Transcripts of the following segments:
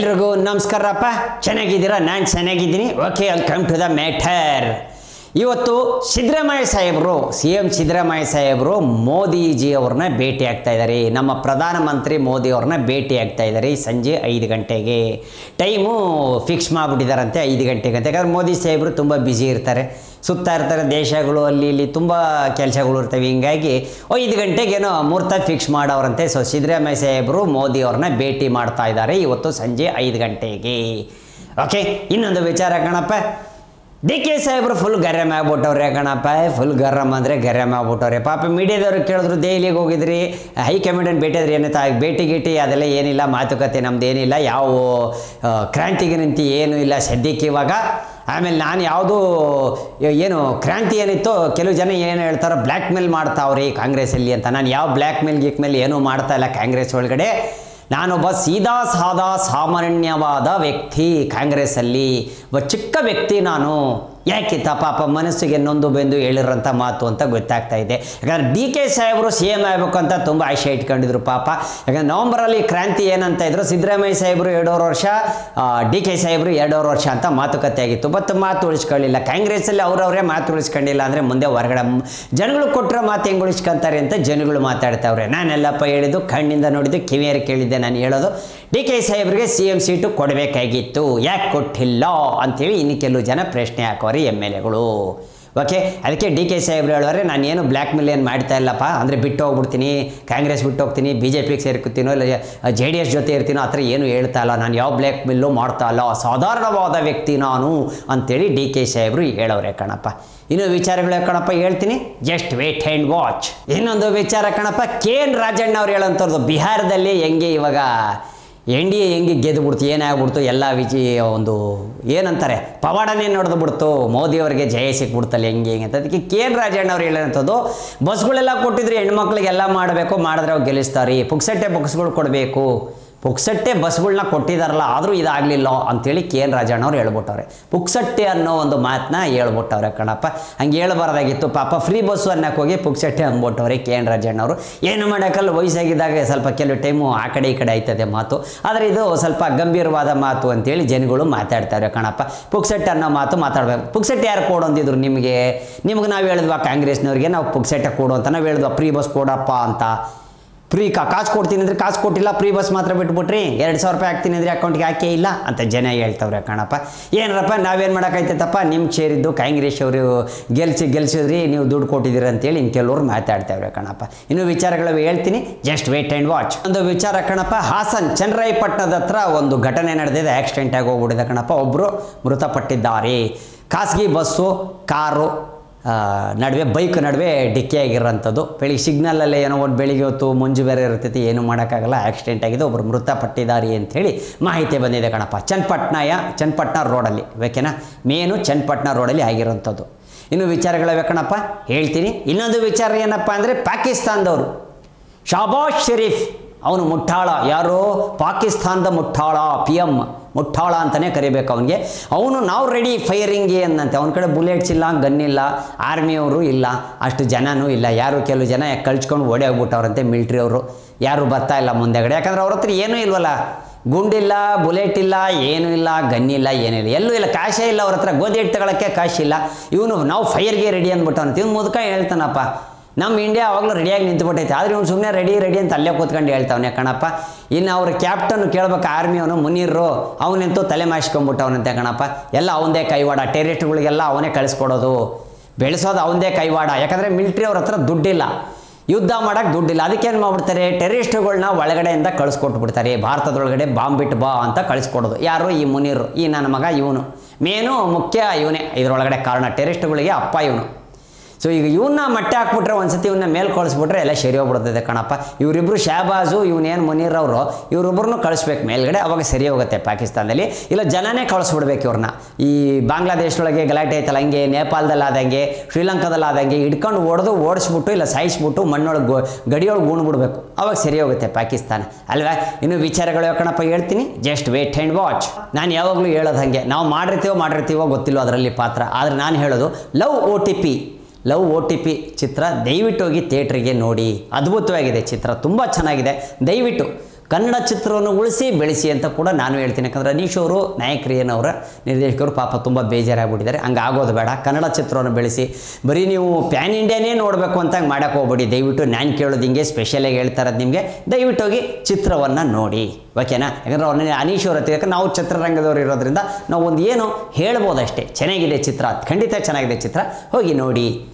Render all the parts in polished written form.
ಎಲ್ರಿಗೂ ನಮಸ್ಕಾರಪ್ಪ. ಚೆನ್ನಾಗಿದ್ದೀರಾ? ನಾನು ಚೆನ್ನಾಗಿದ್ದೀನಿ. Okay, welcome to the matter. ಇವತ್ತು ಸಿದ್ದರಾಮಯ್ಯ ಸಾಹೇಬರು, CM ಸಿದ್ದರಾಮಯ್ಯ ಸಾಹೇಬರು ಮೋದಿಜಿ ಅವ್ರನ್ನ ಭೇಟಿ ಆಗ್ತಾ ಇದ್ದಾರೆ. ನಮ್ಮ ಪ್ರಧಾನಮಂತ್ರಿ ಮೋದಿ ಅವ್ರನ್ನ ಭೇಟಿ ಆಗ್ತಾ ಇದ್ದಾರೆ ಸಂಜೆ 5 ಗಂಟೆಗೆ. ಟೈಮು ಫಿಕ್ಸ್ ಮಾಡಿಬಿಟ್ಟಿದ್ದಾರಂತೆ 5 ಗಂಟೆಗೆ ಅಂತ. ಯಾಕಂದ್ರೆ ಮೋದಿ ಸಾಹೇಬರು ತುಂಬ ಬ್ಯುಸಿ ಇರ್ತಾರೆ, ಸುತ್ತಾ ಇರ್ತಾರೆ, ದೇಶಗಳು ಅಲ್ಲಿ ಇಲ್ಲಿ ತುಂಬ ಕೆಲಸಗಳು ಇರ್ತವೆ. ಹಿಂಗಾಗಿ 5 ಗಂಟೆಗೇನೋ ಮುಹೂರ್ತ ಫಿಕ್ಸ್ ಮಾಡೋರಂತೆ. ಸೊ ಸಿದ್ದರಾಮಯ್ಯ ಸಾಹೇಬರು ಮೋದಿ ಅವ್ರನ್ನ ಭೇಟಿ ಮಾಡ್ತಾ ಇದ್ದಾರೆ ಇವತ್ತು ಸಂಜೆ 5 ಗಂಟೆಗೆ. ಓಕೆ, ಇನ್ನೊಂದು ವಿಚಾರ ಕಣಪ್ಪ, DK ಸಾಹೇಬರು ಫುಲ್ ಗರಂ ಆಗ್ಬಿಟ್ಟವ್ರೆ ಕಣಪ್ಪ. ಫುಲ್ ಗರಂ ಅಂದರೆ ಗರಂ ಆಗ್ಬಿಟ್ಟವ್ರೆ. ಪಾಪ ಮೀಡಿಯಾದವ್ರು ಕೇಳಿದ್ರು, ದೆಹಲಿಗೆ ಹೋಗಿದ್ರಿ, ಹೈಕಮಾಂಡನ್ನು ಭೇಟಿಯಾದ್ರೆ ಏನಂತ, ಭೇಟಿ ಗೀಟಿ ಅದೆಲ್ಲ ಏನಿಲ್ಲ, ಮಾತುಕತೆ ನಮ್ದು ಏನಿಲ್ಲ, ಯಾವ ಕ್ರಾಂತಿಗೆ ನಿಂತು ಏನೂ ಇಲ್ಲ ಸದ್ಯಕ್ಕೆ ಇವಾಗ. ಆಮೇಲೆ ನಾನು ಯಾವುದು ಏನು ಕ್ರಾಂತಿ ಏನಿತ್ತು, ಕೆಲವು ಜನ ಏನು ಹೇಳ್ತಾರೋ ಬ್ಲ್ಯಾಕ್ ಮೇಲ್ ಮಾಡ್ತಾವ್ರಿ ಕಾಂಗ್ರೆಸ್ಸಲ್ಲಿ ಅಂತ. ನಾನು ಯಾವ ಬ್ಲ್ಯಾಕ್ ಮೇಲ್ ಗೀಕ್ ಮೇಲೆ ಏನೂ ಮಾಡ್ತಾ ಇಲ್ಲ ಕಾಂಗ್ರೆಸ್ ಒಳಗಡೆ. ನಾನೊಬ್ಬ ಸೀದಾ ಸಾದಾ ಸಾಮಾನ್ಯವಾದ ವ್ಯಕ್ತಿ. ಕಾಂಗ್ರೆಸ್ಸಲ್ಲಿ ಒಬ್ಬ ಚಿಕ್ಕ ವ್ಯಕ್ತಿ ನಾನು. ಯಾಕಿತ್ತ ಪಾಪ ಮನಸ್ಸಿಗೆ ನೊಂದು ಬೆಂದು ಹೇಳಿರೋಂಥ ಮಾತು ಅಂತ ಗೊತ್ತಾಗ್ತಾ ಇದೆ. ಯಾಕಂದರೆ DK ಸಾಹೇಬರು CM ಆಗಬೇಕು ಅಂತ ತುಂಬ ಆಶೆ ಇಟ್ಕೊಂಡಿದ್ರು ಪಾಪ. ಯಾಕಂದರೆ ನವಂಬರಲ್ಲಿ ಕ್ರಾಂತಿ ಏನಂತ ಇದ್ರು, ಸಿದ್ದರಾಮಯ್ಯ ಸಾಹೇಬರು 2.5 ವರ್ಷ, DK ಸಾಹೇಬರು 2.5 ವರ್ಷ ಅಂತ ಮಾತುಕತೆ ಆಗಿತ್ತು. ಬಟ್ ಮಾತು ಉಳಿಸ್ಕೊಳ್ಳಿಲ್ಲ. ಕಾಂಗ್ರೆಸ್ಸಲ್ಲಿ ಅವರವರೇ ಮಾತು ಉಳಿಸ್ಕೊಂಡಿಲ್ಲ ಅಂದರೆ ಮುಂದೆ ಹೊರಗಡೆ ಜನಗಳು ಕೊಟ್ಟರೆ ಮಾತು ಹೆಂಗೆ ಉಳಿಸ್ಕೊಂತಾರೆ ಅಂತ ಜನಗಳು ಮಾತಾಡ್ತಾವ್ರೆ. ನಾನೆಲ್ಲಪ್ಪ ಹೇಳಿದ್ದು, ಕಣ್ಣಿಂದ ನೋಡಿದ್ದು, ಕಿವಿಯರು ಕೇಳಿದ್ದೆ. ನಾನು ಹೇಳೋದು DK ಸಾಹೇಬ್ರಿಗೆ CM ಸೀಟು ಕೊಡಬೇಕಾಗಿತ್ತು, ಯಾಕೆ ಕೊಟ್ಟಿಲ್ಲ ಅಂಥೇಳಿ ಇನ್ನು ಕೆಲವು ಜನ ಪ್ರಶ್ನೆ ಹಾಕೋರು MLAಗಳು. ಓಕೆ, ಅದಕ್ಕೆ DK ಸಾಹೇಬ್ರು ಹೇಳೋರೆ, ನಾನೇನು ಬ್ಲ್ಯಾಕ್ ಮೇಲ್ ಏನು ಮಾಡ್ತಾ ಇಲ್ಲಪ್ಪ, ಅಂದರೆ ಬಿಟ್ಟು ಹೋಗ್ಬಿಡ್ತೀನಿ, ಕಾಂಗ್ರೆಸ್ ಬಿಟ್ಟು ಹೋಗ್ತೀನಿ, BJPಗೆ ಸೇರ್ಕೊತೀನೋ ಇಲ್ಲ JDS ಜೊತೆ ಇರ್ತೀನೋ ಆ ಥರ ಏನು ಹೇಳ್ತಾ ಇಲ್ಲ, ನಾನು ಯಾವ ಬ್ಲ್ಯಾಕ್ ಮೇಲೂ ಮಾಡ್ತಾ ಇಲ್ಲ, ಸಾಧಾರಣವಾದ ವ್ಯಕ್ತಿ ನಾನು ಅಂತೇಳಿ DK ಸಾಹೇಬ್ರು ಹೇಳೋರೆ ಕಣಪ್ಪ. ಇನ್ನೂ ವಿಚಾರಗಳು ಕಣಪ್ಪ ಹೇಳ್ತೀನಿ, ಜಸ್ಟ್ ವೇಟ್ ಆ್ಯಂಡ್ ವಾಚ್. ಇನ್ನೊಂದು ವಿಚಾರ ಕಣಪ್ಪ, KN ರಾಜಣ್ಣ ಅವ್ರು ಹೇಳೋಂಥದ್ದು, ಬಿಹಾರದಲ್ಲಿ ಹೆಂಗೆ ಇವಾಗ NDA ಹೆಂಗೆ ಗೆದ್ದುಬಿಡ್ತು, ಏನಾಗ್ಬಿಡ್ತು, ಎಲ್ಲ ಒಂದು ಏನಂತಾರೆ ಪವಾಡನೇ ನಡೆದುಬಿಡ್ತು, ಮೋದಿಯವರಿಗೆ ಜಯ ಸಿಕ್ಬಿಡ್ತಲ್ಲ ಹೆಂಗೆ ಅಂತ. ಅದಕ್ಕೆ KN ರಾಜಣ್ಣ ಅವ್ರು ಹೇಳೋಂಥದ್ದು, ಬಸ್ಗಳೆಲ್ಲ ಕೊಟ್ಟಿದ್ರೆ ಹೆಣ್ಮಕ್ಳಿಗೆಲ್ಲ ಮಾಡಬೇಕು, ಮಾಡಿದ್ರೆ ಅವ್ರು ಗೆಲ್ಲಿಸ್ತಾರೆ, ಪುಕ್ಸಟ್ಟೆ ಬಸ್ಗಳು ಕೊಡಬೇಕು, ಪುಕ್ಸಟ್ಟೆ ಬಸ್ಗಳನ್ನ ಕೊಟ್ಟಿದ್ದಾರಲ್ಲ ಆದರೂ ಇದಾಗಲಿಲ್ಲ ಅಂಥೇಳಿ KN ರಾಜಣ್ಣ ಅವ್ರು ಹೇಳ್ಬಿಟ್ಟವ್ರೆ. ಪುಕ್ಸಟ್ಟೆ ಅನ್ನೋ ಒಂದು ಮಾತನ್ನ ಹೇಳ್ಬಿಟ್ಟವ್ರೆ ಕಣಪ್ಪ. ಹಂಗೆ ಹೇಳ್ಬಾರ್ದಾಗಿತ್ತು ಪಾಪ. ಫ್ರೀ ಬಸ್ಸು ಅನ್ನಕ್ಕೆ ಹೋಗಿ ಪುಕ್ಸಟ್ಟೆ ಅಂದ್ಬಿಟ್ಟವ್ರೆ KN ರಾಜಣ್ಣ ಅವರು. ಏನು ಮಾಡೋಕ್ಕಲ್ಲ, ವಯಸ್ಸಾಗಿದ್ದಾಗ ಸ್ವಲ್ಪ ಕೆಲವು ಟೈಮು ಆ ಕಡೆ ಈ ಕಡೆ ಆಯ್ತದೆ ಮಾತು, ಆದರೆ ಇದು ಸ್ವಲ್ಪ ಗಂಭೀರವಾದ ಮಾತು ಅಂತೇಳಿ ಜನಗಳು ಮಾತಾಡ್ತಾರೆ ಕಣಪ್ಪ. ಪುಕ್ಸಟ್ಟೆ ಅನ್ನೋ ಮಾತು ಮಾತಾಡಬೇಕು. ಪುಕ್ಸಟ್ಟೆ ಯಾರು ಕೊಡೊಂದಿದ್ರು ನಿಮಗೆ ನಾವು ಹೇಳಿದ್ವಾ ಕಾಂಗ್ರೆಸ್ನವ್ರಿಗೆ, ನಾವು ಪುಕ್ಸಟ್ಟೆ ಕೊಡು ಅಂತ ನಾವು ಹೇಳಿದ್ವಾ, ಫ್ರೀ ಬಸ್ ಕೊಡಪ್ಪ ಅಂತ. ಫ್ರೀ ಕಾಸು ಕೊಡ್ತೀನಿ ಅಂದರೆ ಕಾಸು ಕೊಟ್ಟಿಲ್ಲ, ಫ್ರೀ ಬಸ್ ಮಾತ್ರ ಬಿಟ್ಬಿಟ್ರಿ, 2,000 ರೂಪಾಯಿ ಹಾಕ್ತೀನಿ ಅಂದರೆ ಅಕೌಂಟ್ಗೆ ಹಾಕೇ ಇಲ್ಲ ಅಂತ ಜನ ಹೇಳ್ತವ್ರೆ ಕಣಪ್ಪ. ಏನರಪ್ಪ ನಾವೇನು ಮಾಡೋಕ್ಕಾಯ್ತಪ್ಪ, ನಿಮ್ಗೆ ಸೇರಿದ್ದು ಕಾಂಗ್ರೆಸ್ ಅವರು ಗೆಲ್ಸಿದ್ರಿ, ನೀವು ದುಡ್ಡು ಕೊಟ್ಟಿದ್ದೀರಿ ಅಂತೇಳಿ ಇನ್ನು ಕೆಲವ್ರು ಮಾತಾಡ್ತಾವ್ರೆ ಕಣಪ್ಪ. ಇನ್ನು ವಿಚಾರಗಳು ಹೇಳ್ತೀನಿ, ಜಸ್ಟ್ ವೇಟ್ ಆ್ಯಂಡ್ ವಾಚ್. ಒಂದು ವಿಚಾರ ಕಣಪ್ಪ, ಹಾಸನ್ ಚನ್ನರಾಯಪಟ್ಟಣದ ಹತ್ರ ಒಂದು ಘಟನೆ ನಡೆದಿದೆ, ಆಕ್ಸಿಡೆಂಟ್ ಆಗಿ ಹೋಗ್ಬಿಟ್ಟಿದೆ ಕಣಪ್ಪ. ಒಬ್ಬರು ಮೃತಪಟ್ಟಿದ್ದಾರೆ. ಖಾಸಗಿ ಬಸ್ಸು ಕಾರು ನಡುವೆ, ಬೈಕ್ ನಡುವೆ ಡಿಕ್ಕಿ ಆಗಿರೋಂಥದ್ದು. ಬೆಳಿಗ್ಗೆ ಸಿಗ್ನಲಲ್ಲೇ ಏನೋ ಒಂದು ಬೆಳಿಗ್ಗೆ ಹೊತ್ತು ಮಂಜು ಬೇರೆ ಇರ್ತೈತಿ, ಏನು ಮಾಡೋಕ್ಕಾಗಲ್ಲ, ಆಕ್ಸಿಡೆಂಟ್ ಆಗಿದೆ, ಒಬ್ಬರು ಮೃತಪಟ್ಟಿದ್ದಾರೆ ಅಂಥೇಳಿ ಮಾಹಿತಿ ಬಂದಿದೆ ಕಣಪ್ಪ. ಚನ್ನಪಟ್ಟಣ ರೋಡಲ್ಲಿ, ಬೇಕೇನಾ, ಮೇನು ಚನ್ನಪಟ್ಟಣ ರೋಡಲ್ಲಿ ಆಗಿರೋಂಥದ್ದು. ಇನ್ನು ವಿಚಾರಗಳಿವೆ ಕಣಪ್ಪ, ಹೇಳ್ತೀನಿ. ಇನ್ನೊಂದು ವಿಚಾರ ಏನಪ್ಪ ಅಂದರೆ, ಪಾಕಿಸ್ತಾನದವರು ಶಹಬಾಜ್ ಶರೀಫ್ ಅವನು ಮುಟ್ಟಾಳ. ಯಾರು? ಪಾಕಿಸ್ತಾನದ ಮುಟ್ಟಾಳ, PM ಮುಟ್ಟಾಳ ಅಂತಲೇ ಕರಿಬೇಕು ಅವನಿಗೆ. ಅವನು ನಾವು ರೆಡಿ ಫೈರಿಂಗ್ಗೆ ಅನ್ನಂತೆ. ಅವನ ಕಡೆ ಬುಲೆಟ್ಸ್ ಇಲ್ಲ, ಗನ್ ಇಲ್ಲ, ಆರ್ಮಿಯವರು ಇಲ್ಲ, ಅಷ್ಟು ಜನನೂ ಇಲ್ಲ. ಯಾರು ಕೆಲವು ಜನ ಕಳ್ಸ್ಕೊಂಡು ಓಡಿ ಹೋಗ್ಬಿಟ್ಟವ್ರಂತೆ ಮಿಲ್ಟ್ರಿ ಅವರು, ಯಾರು ಬರ್ತಾ ಇಲ್ಲ ಮುಂದೆಗಡೆ. ಯಾಕಂದ್ರೆ ಅವ್ರ ಹತ್ರ ಏನೂ ಇಲ್ವಲ್ಲ, ಗುಂಡಿಲ್ಲ, ಬುಲೆಟ್ ಇಲ್ಲ, ಏನೂ ಇಲ್ಲ, ಗನ್ನಿಲ್ಲ, ಏನಿಲ್ಲ, ಎಲ್ಲೂ ಇಲ್ಲ, ಕಾಶೇ ಇಲ್ಲ ಅವ್ರ ಹತ್ರ. ಗೋಧಿ ಹಿಟ್ಟು ತಗೊಳ್ಳೋಕ್ಕೆ ಕಾಶಿಲ್ಲ. ಇವನು ನಾವು ಫೈರ್ಗೆ ರೆಡಿ ಅಂದ್ಬಿಟ್ಟವನಂತ. ಇವ್ನು ಮುದುಕ ಹೇಳ್ತಾನಪ್ಪ, ನಮ್ಮ ಇಂಡಿಯಾ ಆವಾಗಲೂ ರೆಡಿಯಾಗಿ ನಿಂತುಬಿಟ್ಟೈತೆ, ಆದರೆ ಇವ್ನು ಸುಮ್ಮನೆ ರೆಡಿ ಅಂತ ಅಲ್ಲೇ ಕೂತ್ಕೊಂಡು ಹೇಳ್ತಾವನೆ ಕಣಪ್ಪ. ಇನ್ನು ಅವ್ರ ಕ್ಯಾಪ್ಟನ್ ಕೇಳ್ಬೇಕು, ಆರ್ಮಿ ಅವನು ಮುನೀರು, ಅವನಂತೂ ತಲೆ ಮಾಸ್ಕೊಂಡ್ಬಿಟ್ಟವನಂತೆ ಕಣಪ್ಪ. ಎಲ್ಲ ಅವನದೇ ಕೈವಾಡ, ಟೆರರಿಸ್ಟ್ಗಳಿಗೆಲ್ಲ ಅವನೇ ಕಳಿಸ್ಕೊಡೋದು, ಬೆಳೆಸೋದು ಅವನದೇ ಕೈವಾಡ. ಯಾಕಂದರೆ ಮಿಲಿಟ್ರಿ ಅವ್ರ ಹತ್ರ ದುಡ್ಡಿಲ್ಲ, ಯುದ್ಧ ಮಾಡೋಕ್ಕೆ ದುಡ್ಡಿಲ್ಲ. ಅದಕ್ಕೇನು ಮಾಡ್ಬಿಡ್ತಾರೆ, ಟೆರರಿಸ್ಟ್ಗಳನ್ನ ಒಳಗಡೆಯಿಂದ ಕಳಿಸ್ಕೊಟ್ಬಿಡ್ತಾರೆ. ಭಾರತದೊಳಗಡೆ ಬಾಂಬ್ ಬಿಟ್ಟು ಬಾ ಅಂತ ಕಳಿಸ್ಕೊಡೋದು. ಯಾರು? ಈ ಮುನೀರು, ಈ ನನ್ನ ಮಗ ಇವನು. ಮೇನು ಮುಖ್ಯ ಇವನೇ ಇದರೊಳಗಡೆ ಕಾರಣ, ಟೆರರಿಸ್ಟ್ಗಳಿಗೆ ಅಪ್ಪ ಇವನು. ಸೊ ಈಗ ಇವನ್ನ ಮಟ್ಟೆ ಹಾಕ್ಬಿಟ್ರೆ, ಒಂದ್ಸತಿ ಇವನ್ನ ಮೇಲೆ ಕಳಿಸ್ಬಿಟ್ರೆ ಎಲ್ಲ ಸರಿ ಹೋಗ್ಬಿಡ್ತದೆ ಕಣಪ್ಪ. ಇವರಿಬ್ಬರು ಶಹಬಾಜು, ಇವನೇನು ಮುನೀರ್ ಅವರು, ಇವರಿಬ್ಬರನ್ನು ಕಳಿಸ್ಬೇಕು ಮೇಲ್ಗಡೆ, ಅವಾಗ ಸರಿ ಹೋಗುತ್ತೆ ಪಾಕಿಸ್ತಾನದಲ್ಲಿ. ಇಲ್ಲ ಜನನೇ ಕಳಿಸ್ಬಿಡ್ಬೇಕು ಇವ್ರನ್ನ. ಈ ಬಾಂಗ್ಲಾದೇಶದೊಳಗೆ ಗಲಾಟೆ ಐತಲ್ಲ ಹಂಗೆ, ನೇಪಾಳದಲ್ಲಿ ಆದಂಗೆ, ಶ್ರೀಲಂಕಾದಲ್ಲಿ ಆದಂಗೆ ಹಿಡ್ಕೊಂಡು ಓಡಿಸ್ಬಿಟ್ಟು ಇಲ್ಲ ಸಾಯಿಸ್ಬಿಟ್ಟು ಮಣ್ಣೊಳಗೆ ಗಡಿಯೊಳಗೆ ಗುಣ್ಬಿಡ್ಬೇಕು, ಅವಾಗ ಸರಿ ಹೋಗುತ್ತೆ ಪಾಕಿಸ್ತಾನ ಅಲ್ವಾ. ಇನ್ನು ವಿಚಾರಗಳು ಕಣಪ್ಪ ಹೇಳ್ತೀನಿ, ಜಸ್ಟ್ ವೇಟ್ ಆ್ಯಂಡ್ ವಾಚ್. ನಾನು ಯಾವಾಗಲೂ ಹೇಳೋದು ಹಾಗೆ, ನಾವು ಮಾಡಿರ್ತೀವೋ ಗೊತ್ತಿಲ್ಲೋ ಅದರಲ್ಲಿ ಪಾತ್ರ. ಆದರೆ ನಾನು ಹೇಳೋದು ಲವ್ OTP ಚಿತ್ರ ದಯವಿಟ್ಟು ಹೋಗಿ ಥಿಯೇಟ್ರಿಗೆ ನೋಡಿ. ಅದ್ಭುತವಾಗಿದೆ ಚಿತ್ರ, ತುಂಬ ಚೆನ್ನಾಗಿದೆ. ದಯವಿಟ್ಟು ಕನ್ನಡ ಚಿತ್ರವನ್ನು ಉಳಿಸಿ ಬೆಳೆಸಿ ಅಂತ ಕೂಡ ನಾನು ಹೇಳ್ತೀನಿ. ಯಾಕಂದರೆ ಅನೀಶ್ ಅವರು ನಾಯಕರೇನವರ ನಿರ್ದೇಶಕರು ಪಾಪ ತುಂಬ ಬೇಜಾರಾಗ್ಬಿಟ್ಟಿದ್ದಾರೆ. ಹಂಗೆ ಆಗೋದು ಬೇಡ. ಕನ್ನಡ ಚಿತ್ರವನ್ನು ಬೆಳೆಸಿ ಬರೀ ನೀವು ಪ್ಯಾನ್ ಇಂಡಿಯಾನೇ ನೋಡಬೇಕು ಅಂತ ಹಂಗೆ ಮಾಡೋಕ್ಕೆ ಹೋಗ್ಬೇಡಿ. ದಯವಿಟ್ಟು ನಾನು ಕೇಳೋದು ಹಿಂಗೆ ಸ್ಪೆಷಲಾಗಿ ಹೇಳ್ತಾ ಇರೋದು ನಿಮಗೆ, ದಯವಿಟ್ಟು ಹೋಗಿ ಚಿತ್ರವನ್ನು ನೋಡಿ, ಓಕೆನಾ? ಯಾಕಂದರೆ ಅವ್ರನ್ನ ಅನೀಶ್ ಅವ್ರ ಹತ್ರ, ಯಾಕಂದ್ರೆ ನಾವು ಚಿತ್ರರಂಗದವ್ರು ಇರೋದ್ರಿಂದ ನಾವು ಒಂದು ಏನು ಹೇಳ್ಬೋದು ಅಷ್ಟೇ. ಚೆನ್ನಾಗಿದೆ ಚಿತ್ರ, ಖಂಡಿತ ಚೆನ್ನಾಗಿದೆ ಚಿತ್ರ, ಹೋಗಿ ನೋಡಿ.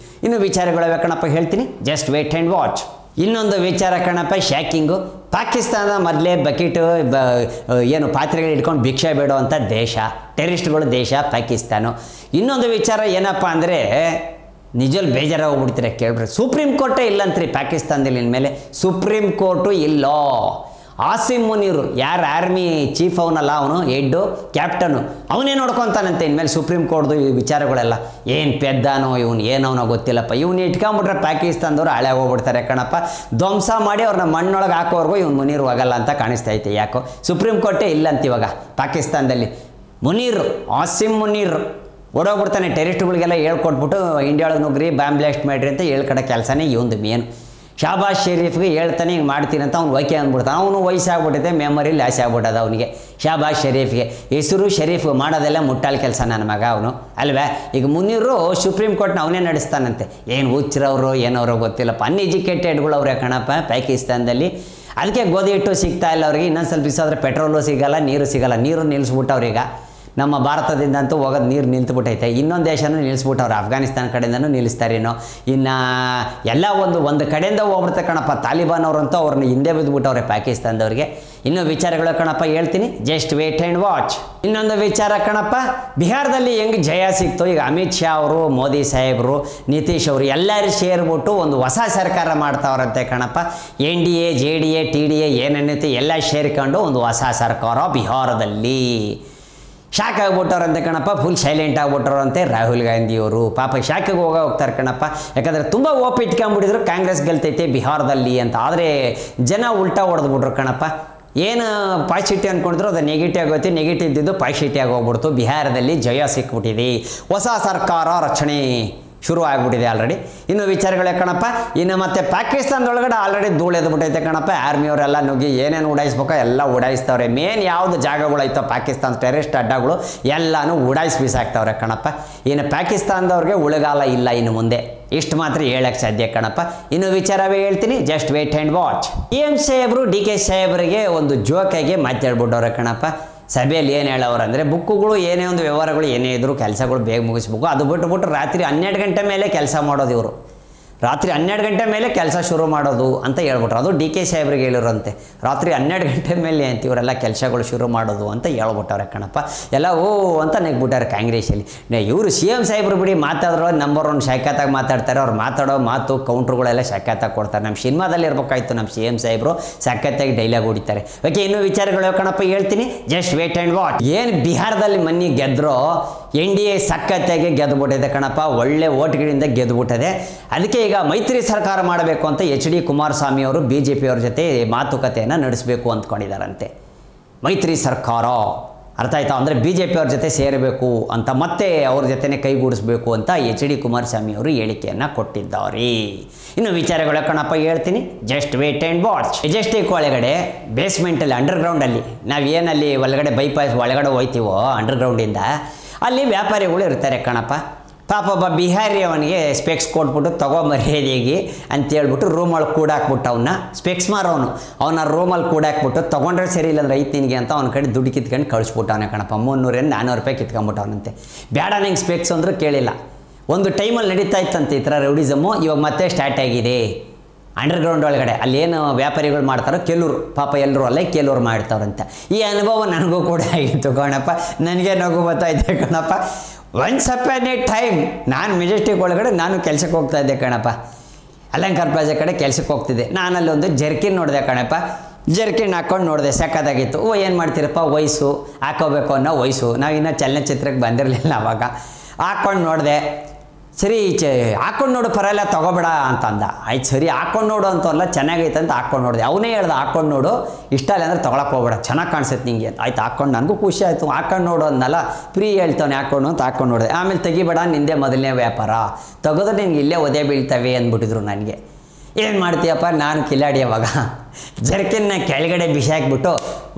ಇನ್ನು ವಿಚಾರಗಳು ಕಣಪ್ಪ ಹೇಳ್ತೀನಿ, ಜಸ್ಟ್ ವೇಟ್ ಆ್ಯಂಡ್ ವಾಚ್. ಇನ್ನೊಂದು ವಿಚಾರ ಕಣಪ್ಪ, ಶಾಕಿಂಗು. ಪಾಕಿಸ್ತಾನದ ಮೊದಲೇ ಬಕೆಟು ಏನು ಪಾತ್ರೆಗಳು ಇಟ್ಕೊಂಡು ಭಿಕ್ಷೆ ಬೇಡುವಂಥ ದೇಶ, ಟೆರರಿಸ್ಟ್ಗಳು ದೇಶ ಪಾಕಿಸ್ತಾನ. ಇನ್ನೊಂದು ವಿಚಾರ ಏನಪ್ಪ ಅಂದರೆ, ನಿಜಲ್ಲಿ ಬೇಜಾರಾಗಿ ಹೋಗ್ಬಿಡ್ತೀರ ಕೇಳ್ಬಿಡ್ರಿ, ಸುಪ್ರೀಂ ಕೋರ್ಟೇ ಇಲ್ಲಂತ್ರಿ ಪಾಕಿಸ್ತಾನದಲ್ಲಿ. ಇನ್ಮೇಲೆ ಸುಪ್ರೀಂ ಕೋರ್ಟು ಇಲ್ಲ. ಆಸಿಮ್ ಮುನೀರ್ ಯಾರು ಆರ್ಮಿ ಚೀಫ್ ಅವನಲ್ಲ, ಅವನು ಹೆಡ್ಡು ಕ್ಯಾಪ್ಟನು, ಅವನೇ ನೋಡ್ಕೊತಾನಂತೆ ಇನ್ಮೇಲೆ ಸುಪ್ರೀಂ ಕೋರ್ಟ್ದು ಈ ವಿಚಾರಗಳೆಲ್ಲ. ಏನು ಪೆದ್ದಾನೋ ಇವನು, ಏನವನೋ ಗೊತ್ತಿಲ್ಲಪ್ಪ. ಇವನು ಇಟ್ಕೊಂಬಿಟ್ರೆ ಪಾಕಿಸ್ತಾನದವ್ರು ಹಳೆ ಹೋಗ್ಬಿಡ್ತಾರೆ ಕಣಪ್ಪ. ಧ್ವಂಸ ಮಾಡಿ ಅವ್ರನ್ನ ಮಣ್ಣೊಳಗೆ ಹಾಕೋವರೆಗೂ ಇವ್ನು ಮುನೀರ್ ಹೋಗಲ್ಲ ಅಂತ ಕಾಣಿಸ್ತೈತೆ. ಯಾಕೋ ಸುಪ್ರೀಂ ಕೋರ್ಟೇ ಇಲ್ಲಂತ ಇವಾಗ ಪಾಕಿಸ್ತಾನದಲ್ಲಿ. ಮುನೀರ್, ಆಸಿಮ್ ಮುನೀರ್ ಓಡೋಗ್ಬಿಡ್ತಾನೆ. ಟೆರರಿಸ್ಟ್ಗಳಿಗೆಲ್ಲ ಹೇಳ್ಕೊಟ್ಬಿಟ್ಟು ಇಂಡಿಯಾ ಒಳಗೆ ನುಗ್ರಿ, ಬಾಂಬ್ ಬ್ಲಾಸ್ಟ್ ಮಾಡಿರಿ ಅಂತ ಹೇಳ್ಕೊಡೋ ಕೆಲಸನೇ ಇವಂದು ಮೇನ್. ಶಾಬಾಜ್ ಶರೀಫ್ಗೆ ಹೇಳ್ತಾನೆ ಹಿಂಗೆ ಮಾಡ್ತೀನಿ ಅಂತ ಅವ್ನು ಓಕೆ ಅಂದ್ಬಿಡ್ತಾನೆ. ಅವನು ವಯಸ್ಸಾಗ್ಬಿಟ್ಟಿದೆ, ಮೆಮೊರಿ ಲಾಸ್ ಆಗ್ಬಿಟ್ಟದ ಅವನಿಗೆ. ಶಾಬಾಜ್ ಶರೀಫ್ಗೆ ಹೆಸರು ಶರೀಫ್, ಮಾಡೋದೆಲ್ಲ ಮುಟ್ಟಾಲ್ ಕೆಲಸ ನನ್ನ ಮಗ ಅವನು ಅಲ್ವೇ. ಈಗ ಮುನೀರು ಸುಪ್ರೀಂ ಕೋರ್ಟ್ನ ಅವನೇ ನಡೆಸ್ತಾನಂತೆ. ಏನು ಹುಚ್ಚರವರು ಏನವರು ಗೊತ್ತಿಲ್ಲಪ್ಪ. ಅನ್ಎಜುಕೇಟೆಡ್ಗಳು ಅವರೇ ಕಣಪ್ಪ ಪಾಕಿಸ್ತಾನದಲ್ಲಿ. ಅದಕ್ಕೆ ಗೋಧಿ ಹಿಟ್ಟು ಸಿಗ್ತಾ ಇಲ್ಲ ಅವ್ರಿಗೆ. ಇನ್ನೊಂದು ಸ್ವಲ್ಪ ದಿವಸ ಆದರೆ ಪೆಟ್ರೋಲು ಸಿಗಲ್ಲ, ನೀರು ಸಿಗಲ್ಲ. ನೀರು ನಿಲ್ಲಿಸ್ಬಿಟ್ಟವ್ರೀಗ. ನಮ್ಮ ಭಾರತದಿಂದಂತೂ ಹೋಗೋದು ನೀರು ನಿಂತುಬಿಟ್ಟೈತೆ. ಇನ್ನೊಂದು ದೇಶನೂ ನಿಲ್ಲಿಸ್ಬಿಟ್ಟವ್ರು, ಅಫ್ಘಾನಿಸ್ತಾನ ಕಡೆಯಿಂದನೂ ನಿಲ್ಲಿಸ್ತಾರೇನೋ. ಇನ್ನು ಎಲ್ಲ ಒಂದು ಕಡೆಯಿಂದ ಹೋಗ್ಬಿಡ್ತಾರೆ ಕಣಪ್ಪ. ತಾಲಿಬಾನ್ ಅವರಂತೂ ಅವ್ರನ್ನ ಹಿಂದೆ ಬಿದ್ದುಬಿಟ್ಟವ್ರೆ ಪಾಕಿಸ್ತಾನದವ್ರಿಗೆ. ಇನ್ನೂ ವಿಚಾರಗಳು ಕಣಪ್ಪ ಹೇಳ್ತೀನಿ, ಜಸ್ಟ್ ವೇಟ್ ಆ್ಯಂಡ್ ವಾಚ್. ಇನ್ನೊಂದು ವಿಚಾರ ಕಣಪ್ಪ, ಬಿಹಾರದಲ್ಲಿ ಹೆಂಗೆ ಜಯ ಸಿಕ್ತು, ಈಗ ಅಮಿತ್ ಶಾ ಅವರು, ಮೋದಿ ಸಾಹೇಬರು, ನಿತೀಶ್ ಅವರು ಎಲ್ಲರೂ ಸೇರಿಬಿಟ್ಟು ಒಂದು ಹೊಸ ಸರ್ಕಾರ ಮಾಡ್ತಾವ್ರಂತೆ ಕಣಪ್ಪ. NDA, JDA, TDA ಏನೇನೈತೆ ಎಲ್ಲ ಸೇರಿಕೊಂಡು ಒಂದು ಹೊಸ ಸರ್ಕಾರ ಬಿಹಾರದಲ್ಲಿ. ಶಾಕ್ ಆಗಿಬಿಟ್ಟವ್ರಂತೆ ಕಣಪ್ಪ. ಫುಲ್ ಸೈಲೆಂಟ್ ಆಗಿಬಿಟ್ಟವ್ರಂತೆ ರಾಹುಲ್ ಗಾಂಧಿಯವರು. ಪಾಪ ಶಾಕಿಗೆ ಹೋಗ್ತಾರೆ ಕಣಪ್ಪ. ಯಾಕಂದರೆ ತುಂಬ ಓಪಿ ಇಟ್ಕೊಂಡ್ಬಿಟ್ಟಿದ್ರು ಕಾಂಗ್ರೆಸ್ ಗೆಲ್ತೈತೆ ಬಿಹಾರದಲ್ಲಿ ಅಂತ. ಆದರೆ ಜನ ಉಲ್ಟಾ ಹೊಡೆದ್ಬಿಟ್ರು ಕಣಪ್ಪ. ಏನು ಪಾಸಿಟಿವ್ ಅಂದ್ಕೊಂಡಿದ್ರು ಅದು ನೆಗೆಟಿವ್ ಆಗೋಯ್ತು. ನೆಗೆಟಿವ್ ಇದ್ದಿದ್ದು ಪಾಸಿಟಿವ್ ಆಗಿ ಹೋಗ್ಬಿಡ್ತು. ಬಿಹಾರದಲ್ಲಿ ಜಯ ಸಿಕ್ಬಿಟ್ಟಿದೆ. ಹೊಸ ಸರ್ಕಾರ ರಚನೆ ಶುರು ಆಗಿಬಿಟ್ಟಿದೆ ಆಲ್ರೆಡಿ. ಇನ್ನು ವಿಚಾರಗಳೇ ಕಣಪ್ಪ. ಇನ್ನು ಮತ್ತೆ ಪಾಕಿಸ್ತಾನದೊಳಗಡೆ ಆಲ್ರೆಡಿ ಧೂಳೆದ್ಬಿಟ್ಟೈತೆ ಕಣಪ್ಪ. ಆರ್ಮಿಯವರೆಲ್ಲ ನುಗ್ಗಿ ಏನೇನು ಉಡಾಯಿಸ್ಬೇಕೋ ಎಲ್ಲ ಉಡಾಯಿಸ್ತವ್ರೆ. ಮೇನ್ ಯಾವುದು ಜಾಗಗಳೈತೋ ಪಾಕಿಸ್ತಾನ ಟೆರರಿಸ್ಟ್ ಅಡ್ಡಗಳು ಎಲ್ಲನೂ ಉಡಾಯಿಸಿ ಬೀಸಾಕ್ತವ್ರೆ ಕಣಪ್ಪ. ಇನ್ನು ಪಾಕಿಸ್ತಾನದವ್ರಿಗೆ ಉಳಗಾಲ ಇಲ್ಲ ಇನ್ನು ಮುಂದೆ. ಇಷ್ಟು ಮಾತ್ರ ಹೇಳಕ್ಕೆ ಸಾಧ್ಯ ಕಣಪ್ಪ. ಇನ್ನು ವಿಚಾರವೇ ಹೇಳ್ತೀನಿ, just wait and watch. CM ಸಾಹೇಬರು DK ಸಾಹೇಬರಿಗೆ ಒಂದು ಜೋಕಾಗಿ ಮಾತಾಡ್ಬಿಟ್ಟವ್ರೆ ಕಣಪ್ಪ. ಸಭೆಯಲ್ಲಿ ಏನು ಹೇಳೋರು ಅಂದರೆ, ಬುಕ್ಕುಗಳು ಏನೇ ಒಂದು ವ್ಯವಹಾರಗಳು ಏನೇ ಇದ್ದರೂ ಕೆಲಸಗಳು ಬೇಗ ಮುಗಿಸ್ಬೇಕು. ಅದು ಬಿಟ್ಟು ರಾತ್ರಿ 12 ಗಂಟೆ ಮೇಲೆ ಕೆಲಸ ಮಾಡೋದು ಇವರು. ರಾತ್ರಿ 12 ಗಂಟೆ ಮೇಲೆ ಕೆಲಸ ಶುರು ಮಾಡೋದು ಅಂತ ಹೇಳ್ಬಿಟ್ರು. ಅದು DK ಸಾಹೇಬ್ರಿಗೆ ಹೇಳಿರಂತೆ. ರಾತ್ರಿ 12 ಗಂಟೆ ಮೇಲೆ ಅಂತ ಇವರೆಲ್ಲ ಕೆಲಸಗಳು ಶುರು ಮಾಡೋದು ಅಂತ ಹೇಳ್ಬಿಟ್ಟವ್ರೆ ಕಣಪ್ಪ. ಎಲ್ಲ ಓ ಅಂತ ನೆಗ್ಬಿಟ್ಟಾರೆ ಕಾಂಗ್ರೆಸ್ಸಲ್ಲಿ. ಇವರು CM ಸಾಹೇಬ್ರು ಬಿಡಿ ಮಾತಾಡಿದ್ರು ನಂಬರ್ 1 ಶಾಖಾತಾಗಿ ಮಾತಾಡ್ತಾರೆ. ಅವ್ರು ಮಾತಾಡೋ ಮಾತು ಕೌಂಟ್ರುಗಳೆಲ್ಲ ಶಾಖಾತಾಗಿ ಕೊಡ್ತಾರೆ. ನಮ್ಮ ಸಿನಿಮಾದಲ್ಲಿ ಇರಬೇಕಾಯ್ತು ನಮ್ಮ CM ಸಾಹೇಬರು ಸಖತ್ತಾಗಿ ಡೈಲಾಗ್ ಹೊಡಿತಾರೆ. ಓಕೆ, ಇನ್ನೂ ವಿಚಾರಗಳು ಕಣಪ್ಪ ಹೇಳ್ತೀನಿ, ಜಸ್ಟ್ ವೇಟ್ ಆ್ಯಂಡ್ ವಾಚ್. ಏನು ಬಿಹಾರದಲ್ಲಿ ಮನ್ನಿ ಗೆದ್ರೋ NDA ಸಖತ್ತಾಗಿ ಗೆದ್ದುಬಿಟ್ಟಿದೆ ಕಣಪ್ಪ. ಒಳ್ಳೆ ಓಟ್ಗಳಿಂದ ಗೆದ್ದುಬಿಟ್ಟಿದೆ. ಅದಕ್ಕೆ ಈಗ ಮೈತ್ರಿ ಸರ್ಕಾರ ಮಾಡಬೇಕು ಅಂತ HD ಕುಮಾರಸ್ವಾಮಿ ಅವರು BJP ಅವ್ರ ಜೊತೆ ಮಾತುಕತೆಯನ್ನು ನಡೆಸಬೇಕು ಅಂದ್ಕೊಂಡಿದ್ದಾರಂತೆ. ಮೈತ್ರಿ ಸರ್ಕಾರ ಅರ್ಥ ಆಯ್ತಾ? ಅಂದರೆ BJP ಅವ್ರ ಜೊತೆ ಸೇರಬೇಕು ಅಂತ, ಮತ್ತೆ ಅವ್ರ ಜೊತೆನೇ ಕೈಗೂಡಿಸ್ಬೇಕು ಅಂತ HD ಕುಮಾರಸ್ವಾಮಿ ಅವರು ಹೇಳಿಕೆಯನ್ನು ಕೊಟ್ಟಿದ್ದಾರೆ. ಇನ್ನು ವಿಚಾರಗಳು ಕಣಪ್ಪ ಹೇಳ್ತೀನಿ, just wait and watch. Majestic ಒಳಗಡೆ ಬೇಸ್ಮೆಂಟಲ್ಲಿ ಅಂಡರ್ಗ್ರೌಂಡಲ್ಲಿ ನಾವು ಏನಲ್ಲಿ ಒಳಗಡೆ ಬೈಪಾಸ್ ಒಳಗಡೆ ಹೋಯ್ತೀವೋ ಅಂಡರ್ಗ್ರೌಂಡಿಂದ, ಅಲ್ಲಿ ವ್ಯಾಪಾರಿಗಳು ಇರ್ತಾರೆ ಕಣಪ್ಪ. ಪಾಪ ಒಬ್ಬ ಬಿಹಾರಿ ಅವನಿಗೆ ಸ್ಪೆಕ್ಸ್ ಕೊಟ್ಬಿಟ್ಟು ತಗೊಂಬರ್ಯದಿಗೆ ಅಂತೇಳ್ಬಿಟ್ಟು ರೂಮೊಳಗೆ ಕೂಡಾಕ್ಬಿಟ್ಟು ಸ್ಪೆಕ್ಸ್ ಮಾರೋನು ಅವನ ರೂಮಲ್ಲಿ ಕೂಡಾಕ್ಬಿಟ್ಟು ತೊಗೊಂಡ್ರೆ ಸರಿ ಇಲ್ಲಂದ್ರೆ ಐತೆ ನಿನಗೆ ಅಂತ ಅವ್ನ ಕಡೆ ದುಡ್ಡು ಕಿತ್ಕೊಂಡು ಕಳಿಸ್ಬಿಟ್ಟವನೇ ಕಣಪ್ಪ. 300-400 ರೂಪಾಯಿ ಕಿತ್ಕೊಂಬಿಟ್ಟವನಂತೆ. ಬೇಡ ನಂಗೆ ಸ್ಪೆಕ್ಸ್ ಅಂದರೂ ಕೇಳಿಲ್ಲ. ಒಂದು ಟೈಮಲ್ಲಿ ನಡೀತಾ ಇತ್ತಂತೆ ಈ ಥರ ರೌಡಿಸಮ್ಮು. ಇವಾಗ ಮತ್ತೆ ಸ್ಟಾರ್ಟ್ ಆಗಿದೆ ಅಂಡರ್ಗ್ರೌಂಡ್ ಒಳಗಡೆ. ಅಲ್ಲೇನು ವ್ಯಾಪಾರಿಗಳು ಮಾಡ್ತಾರೋ ಕೆಲವರು, ಪಾಪ ಎಲ್ಲರೂ ಅಲ್ಲೇ ಕೆಲವ್ರು ಮಾಡ್ತಾವ್ರಂತೆ. ಈ ಅನುಭವ ನನಗೂ ಕೂಡ ಆಗಿತ್ತು ಕಣಪ್ಪ. ನನಗೆ ನಗು ಬರ್ತಾಯಿದ್ದೆ ಕಣಪ್ಪ. ಒನ್ಸ್ ಅಪಾನ್ ಎ ಟೈಮ್ ನಾನು ಮೆಜೆಸ್ಟಿಕ್ ಒಳಗಡೆ ನಾನು ಕೆಲಸಕ್ಕೆ ಹೋಗ್ತಾ ಇದ್ದೆ ಕಣಪ್ಪ. ಅಲಂಕಾರ ಪ್ಲಾಜಾ ಕಡೆ ಕೆಲಸಕ್ಕೆ ಹೋಗ್ತಿದ್ದೆ. ನಾನಲ್ಲೊಂದು ಜರ್ಕಿನ್ ನೋಡಿದೆ ಕಣಪ್ಪ. ಜರ್ಕಿನ್ ಹಾಕ್ಕೊಂಡು ನೋಡಿದೆ, ಸಕ್ಕತ್ತಾಗಿತ್ತು. ಏನು ಮಾಡ್ತೀರಪ್ಪ, ವಯಸ್ಸು ಹಾಕೋಬೇಕು ಅನ್ನೋ ವಯಸ್ಸು. ನಾವಿನ್ನೂ ಚಲನಚಿತ್ರಕ್ಕೆ ಬಂದಿರಲಿಲ್ಲ ಅವಾಗ. ಹಾಕ್ಕೊಂಡು ನೋಡಿದೆ. ಸರಿ ಹಾಕ್ಕೊಂಡು ನೋಡು ಪರವಾಗಿಲ್ಲ ತೊಗೋಬೇಡ ಅಂತಂದ. ಆಯ್ತು ಸರಿ ಹಾಕ್ಕೊಂಡು ನೋಡು ಅಂತಲ್ಲ, ಚೆನ್ನಾಗೈತೆ ಅಂತ ಹಾಕ್ಕೊಂಡು ನೋಡಿದೆ. ಅವನೇ ಹೇಳ್ದೆ ಹಾಕ್ಕೊಂಡು ನೋಡು, ಇಷ್ಟ ಇಲ್ಲ ಅಂದರೆ ತೊಗೊಳಕ್ಕೆ ಹೋಗ್ಬೇಡ, ಚೆನ್ನಾಗಿ ಕಾಣಿಸುತ್ತೆ ನಿಂಗೆ ಅಂತ. ಆಯ್ತು ಹಾಕ್ಕೊಂಡು ನನಗೂ ಖುಷಿ ಆಯಿತು. ಹಾಕ್ಕೊಂಡು ನೋಡು ಅಂದಲ್ಲ, ಫ್ರೀ ಹೇಳ್ತಾನೆ ಹಾಕ್ಕೊಂಡು ಅಂತ ಹಾಕ್ಕೊಂಡು ನೋಡಿದೆ. ಆಮೇಲೆ ತೆಗಿಬೇಡ, ನಿಂದೆ ಮೊದಲನೇ ವ್ಯಾಪಾರ, ತೆಗೆದ್ರೆ ನಿನ್ಗೆ ಇಲ್ಲೇ ಒದೆ ಬೀಳ್ತವೆ ಅಂದ್ಬಿಟ್ಟಿದ್ರು ನನಗೆ. ಏನು ಮಾಡ್ತೀಯಪ್ಪ, ನಾನು ಕಿಲಾಡಿ ಅವಾಗ ಜರ್ಕಿನ್ನ ಕೆಳಗಡೆ ಬಿಸಾಕ್ಬಿಟ್ಟು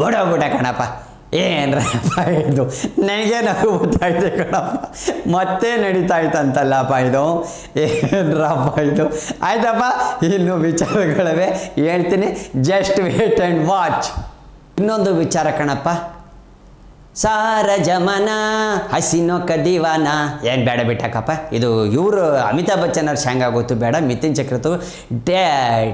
ಓಡೋಗ್ಬಿಟ್ಟ ಕಣಪ್ಪ. ಏನ್ರಪ್ಪ ಇದು, ನನಗೆ ನಗು ಗೊತ್ತಾಯ್ತು ಕಣಪ್ಪ, ಮತ್ತೆ ನಡೀತಾ ಇತ್ತಂತಲ್ಲಪ್ಪ ಇದು, ಏನ್ರಪ್ಪ ಇದು. ಆಯ್ತಪ್ಪ, ಇನ್ನು ವಿಚಾರಗಳವೆ ಹೇಳ್ತೀನಿ, ಜಸ್ಟ್ ವೇಟ್ ಆ್ಯಂಡ್ ವಾಚ್. ಇನ್ನೊಂದು ವಿಚಾರ ಕಣಪ್ಪ, ಸಾರ ಜಮನ ಹಸಿನೋ ಕದಿವಾನ, ಏನು ಬೇಡ ಬಿಟ್ಟಕ್ಕಪ್ಪ, ಇದು ಇವರು ಅಮಿತಾಬ್ ಬಚ್ಚನ್ ಅವ್ರ ಸಾಂಗ್ ಆಗೋಯ್ತು, ಬೇಡ. Mithun Chakraborty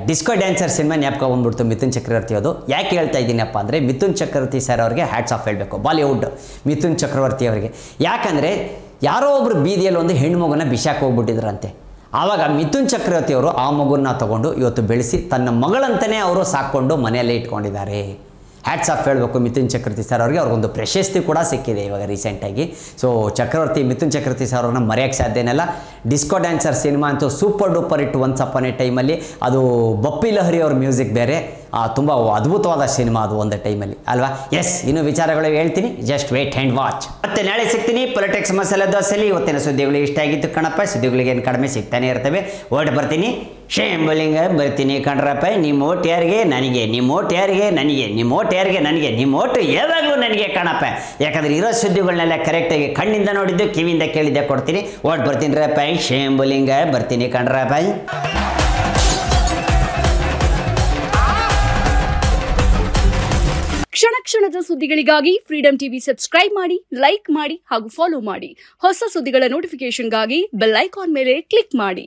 disco dancer cinema ಜ್ಞಾಪಕ ಮಿಥುನ್ ಚಕ್ರವರ್ತಿ ಅದು. ಯಾಕೆ ಹೇಳ್ತಾ ಇದ್ದೀನಪ್ಪ ಅಂದರೆ, ಮಿಥುನ್ ಚಕ್ರವರ್ತಿ ಸರ್ ಅವ್ರಿಗೆ ಹ್ಯಾಟ್ಸ್ ಆಫ್ ಹೇಳಬೇಕು, ಬಾಲಿವುಡ್ ಮಿಥುನ್ ಚಕ್ರವರ್ತಿ ಅವರಿಗೆ. ಯಾಕಂದರೆ ಯಾರೋ ಒಬ್ಬರು ಬೀದಿಯಲ್ಲಿ ಒಂದು ಹೆಣ್ಣು ಮಗುನ ಬಿಸಾಕ್ ಹೋಗ್ಬಿಟ್ಟಿದ್ರಂತೆ. ಆವಾಗ ಮಿಥುನ್ ಚಕ್ರವರ್ತಿ ಅವರು ಆ ಮಗುನ ತಗೊಂಡು ಇವತ್ತು ಬೆಳೆಸಿ ತನ್ನ ಮಗಳಂತಲೇ ಅವರು ಸಾಕ್ಕೊಂಡು ಮನೆಯಲ್ಲೇ ಇಟ್ಕೊಂಡಿದ್ದಾರೆ. ಹ್ಯಾಟ್ಸ್ ಆಫ್ ಹೇಳಬೇಕು ಮಿಥುನ್ ಚಕ್ರವರ್ತಿ ಸರ್ ಅವ್ರಿಗೆ. ಅವ್ರಿಗೊಂದು ಪ್ರಶಸ್ತಿ ಕೂಡ ಸಿಕ್ಕಿದೆ ಇವಾಗ ರೀಸೆಂಟಾಗಿ. ಸೊ ಮಿಥುನ್ ಚಕ್ರವರ್ತಿ ಸರ್ ಅವ್ರನ್ನ ಮರೆಯೋಕ್ಕೆ ಸಾಧ್ಯನಲ್ಲ. ಡಿಸ್ಕೋ ಡ್ಯಾನ್ಸರ್ ಸಿನಿಮಾ ಅಂತೂ ಸೂಪರ್ ಡೂಪರ್ ಇಟ್ಟು ಒನ್ಸ್ ಅಪಾನ್ ಎ ಟೈಮಲ್ಲಿ. ಅದು ಬಪ್ಪಿ ಲಹರಿ ಅವ್ರ ಮ್ಯೂಸಿಕ್ ಬೇರೆ, ತುಂಬ ಅದ್ಭುತವಾದ ಸಿನಿಮಾ ಅದು ಒಂದು ಟೈಮಲ್ಲಿ ಅಲ್ವಾ. ಎಸ್, ಇನ್ನು ವಿಚಾರಗಳು ಹೇಳ್ತೀನಿ, ಜಸ್ಟ್ ವೇಟ್ ಆ್ಯಂಡ್ ವಾಚ್. ಮತ್ತೆ ನಾಳೆ ಸಿಗ್ತೀನಿ ಪೊಲಿಟಿಕ್ಸ್ ಮಸಾಲೆ ದೋಸೆಯಲ್ಲಿ. ಇವತ್ತಿನ ಸುದ್ದಿಗಳು ಇಷ್ಟ ಆಗಿತ್ತು ಕಣಪ್ಪ, ಸುದ್ದಿಗಳಿಗೆ ಏನು ಕಡಿಮೆ ಸಿಗ್ತಾನೆ ಇರ್ತವೆ. ಓಟ್ ಬರ್ತೀನಿ, ಶೇಂಬಲಿಂಗ ಬರ್ತೀನಿ ಕಣ್ರಪ್ಪ. ನಿಮ್ಮ ಓಟ್ ಯಾರಿಗೆ? ನನಗೆ. ನಿಮ್ಮ ಓಟ್ ಯಾರಿಗೆ? ನನಗೆ. ನಿಮ್ಮ ಓಟ್ ಯಾರಿಗೆ? ನನಗೆ. ನಿಮ್ಮ ಓಟು ಯಾವಾಗಲೂ ನನಗೆ ಕಣಪ್ಪ. ಯಾಕಂದರೆ ಇರೋ ಸುದ್ದಿಗಳನ್ನೆಲ್ಲ ಕರೆಕ್ಟಾಗಿ ಕಣ್ಣಿಂದ ನೋಡಿದ್ದು ಕಿವಿಯಿಂದ ಕೇಳಿದ್ದೆ ಕೊಡ್ತೀನಿ. ಓಟ್ ಬರ್ತೀನಿ ರಪ್ಪ, ಶೇಂಬಲಿಂಗ ಬರ್ತೀನಿ ಕಣ್ರಪ್ಪ. ಕ್ಷಣ ಕ್ಷಣದ ಸುದ್ದಿಗಳಿಗಾಗಿ ಫ್ರೀಡಂ ಟಿವಿ ಸಬ್ಸ್ಕ್ರೈಬ್ ಮಾಡಿ, ಲೈಕ್ ಮಾಡಿ ಹಾಗೂ ಫಾಲೋ ಮಾಡಿ. ಹೊಸ ಸುದ್ದಿಗಳ ನೋಟಿಫಿಕೇಶನ್ಗಾಗಿ ಬೆಲ್ ಐಕಾನ್ ಮೇಲೆ ಕ್ಲಿಕ್ ಮಾಡಿ.